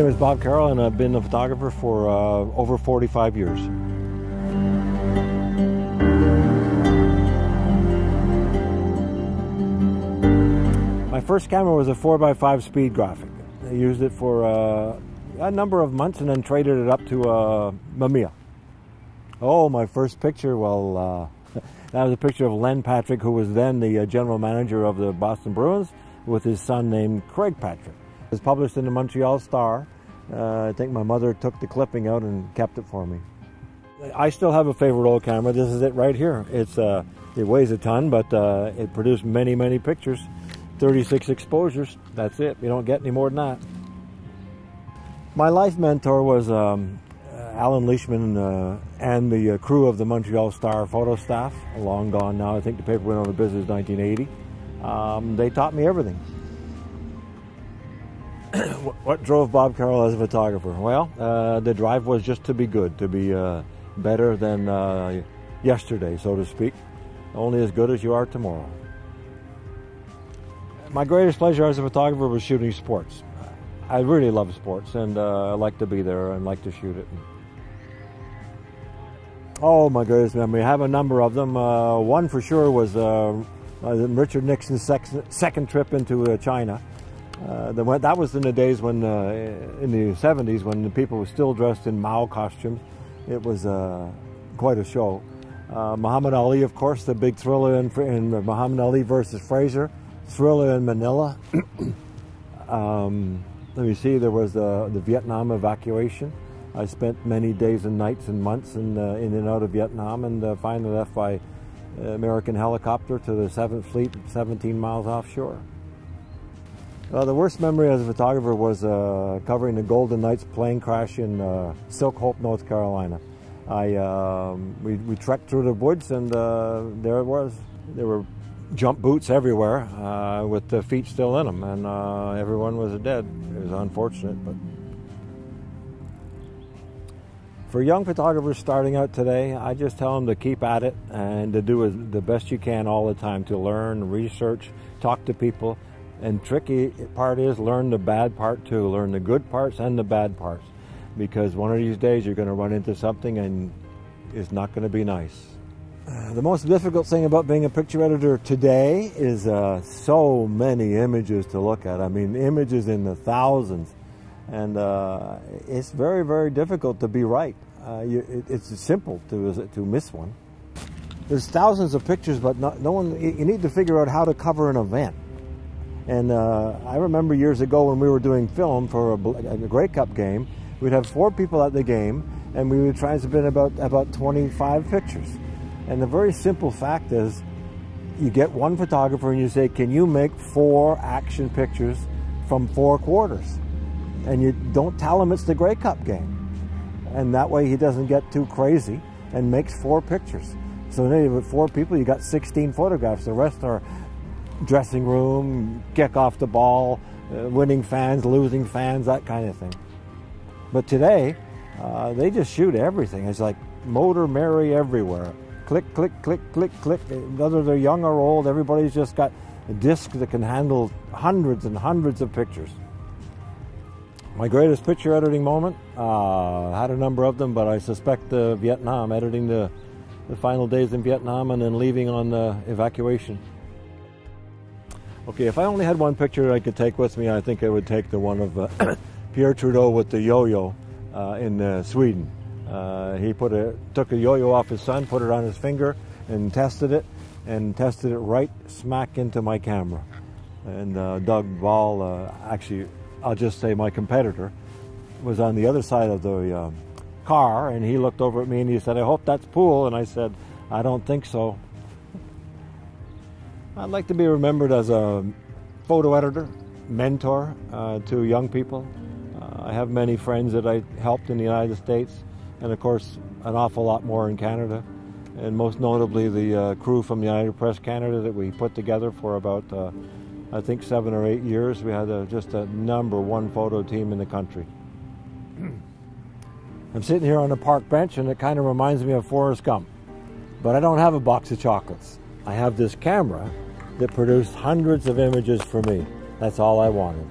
name is Bob Carroll, and I've been a photographer for over 45 years. My first camera was a 4x5 speed graphic. I used it for a number of months and then traded it up to Mamiya. Oh, my first picture, well, that was a picture of Len Patrick, who was then the general manager of the Boston Bruins, with his son named Craig Patrick. It was published in the Montreal Star. I think my mother took the clipping out and kept it for me. I still have a favorite old camera. This is it right here. It weighs a ton, but it produced many, many pictures. 36 exposures. That's it. You don't get any more than that. My life mentor was Alan Leishman and the crew of the Montreal Star photo staff, long gone now. I think the paper went out of business in 1980. They taught me everything. What drove Bob Carroll as a photographer? Well, the drive was just to be good, to be better than yesterday, so to speak. Only as good as you are tomorrow. My greatest pleasure as a photographer was shooting sports. I really love sports, and I like to be there and like to shoot it. Oh, my greatest memory. I have a number of them. One for sure was Richard Nixon's second trip into China. That was in the days when, in the 70s, when the people were still dressed in Mao costumes. It was quite a show. Muhammad Ali, of course, the big thriller in Muhammad Ali versus Fraser. Thriller in Manila. Let me see, there was the Vietnam evacuation. I spent many days and nights and months in and out of Vietnam, and finally left by American helicopter to the 7th Fleet, 17 miles offshore. The worst memory as a photographer was covering the Golden Knights plane crash in Silk Hope, North Carolina. We trekked through the woods, and there it was. There were jump boots everywhere with the feet still in them, and everyone was dead. It was unfortunate, but for young photographers starting out today, I just tell them to keep at it and to do the best you can all the time, to learn, research, talk to people. And tricky part is learn the bad part too, learn the good parts and the bad parts, because one of these days you're going to run into something and it's not going to be nice. The most difficult thing about being a picture editor today is so many images to look at. I mean, images in the thousands, and it's very, very difficult to be right. It's simple to miss one. There's thousands of pictures, but no one. You need to figure out how to cover an event. And I remember years ago when we were doing film for a Grey Cup game, we'd have 4 people at the game, and we would try to submit about 25 pictures. And the very simple fact is, you get one photographer and you say, can you make 4 action pictures from 4 quarters? And you don't tell him it's the Grey Cup game. And that way he doesn't get too crazy and makes 4 pictures. So then with 4 people, you got 16 photographs. The rest are dressing room, kick off the ball, winning fans, losing fans, that kind of thing. But today, they just shoot everything. It's like Motor Mary everywhere. Click, click, click, click, click. Whether they're young or old, everybody's just got a disc that can handle hundreds and hundreds of pictures. My greatest picture editing moment, I had a number of them, but I suspect Vietnam, editing the final days in Vietnam and then leaving on the evacuation. Okay, if I only had one picture I could take with me, I think I would take the one of Pierre Trudeau with the yo-yo in Sweden. He took a yo-yo off his son, put it on his finger, and tested it right smack into my camera. And Doug Ball, actually, I'll just say my competitor, was on the other side of the car, and he looked over at me and he said, "I hope that's pool." And I said, "I don't think so." I'd like to be remembered as a photo editor, mentor to young people. I have many friends that I helped in the United States, and of course an awful lot more in Canada, and most notably the crew from United Press Canada that we put together for about I think 7 or 8 years. We had just a #1 photo team in the country. I'm sitting here on a park bench, and it kind of reminds me of Forrest Gump, but I don't have a box of chocolates. I have this camera that produced hundreds of images for me. That's all I wanted.